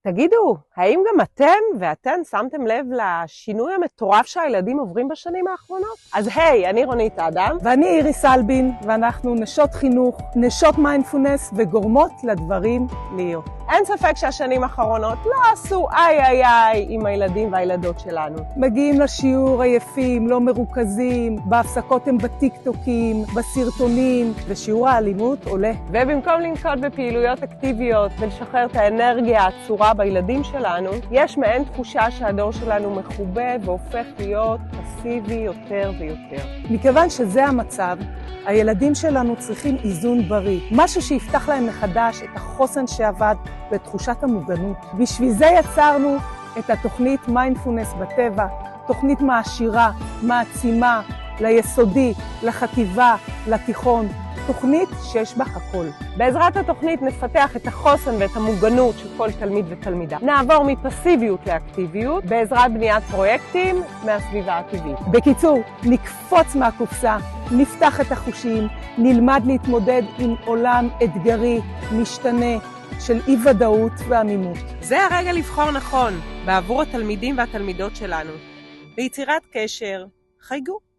תגידו, האם גם אתם ואתן שמתם לב לשינוי המטורף שהילדים עוברים בשנים האחרונות? אז היי, אני רונית אדם. ואני איריס אלבין, ואנחנו נשות חינוך, נשות מיינדפולנס וגורמות לדברים להיות. אין ספק שהשנים האחרונות לא עשו איי עם הילדים והילדות שלנו. מגיעים לשיעור עייפים, לא מרוכזים, בהפסקות הם בטיקטוקים, בסרטונים, ושיעור האלימות עולה. ובמקום לנקוט בפעילויות אקטיביות ולשחרר את האנרגיה העצורה בילדים שלנו, יש מעין תחושה שהדור שלנו מחובה והופך להיות פסיבי יותר ויותר. מכיוון שזה המצב, הילדים שלנו צריכים איזון בריא, משהו שיפתח להם מחדש את החוסן שעבד ותחושת המוגנות. בשביל זה יצרנו את התוכנית מיינדפולנס בטבע, תוכנית מעשירה, מעצימה, ליסודי, לחטיבה, לתיכון, תוכנית שיש בה הכל. בעזרת התוכנית נפתח את החוסן ואת המוגנות של כל תלמיד ותלמידה. נעבור מפסיביות לאקטיביות בעזרת בניית פרויקטים מהסביבה הטבעית. בקיצור, נקפוץ מהקופסה, נפתח את החושים, נלמד להתמודד עם עולם אתגרי, משתנה, של אי-ודאות ועמימות. זה הרגע לבחור נכון בעבור התלמידים והתלמידות שלנו. ביצירת קשר, חייגו.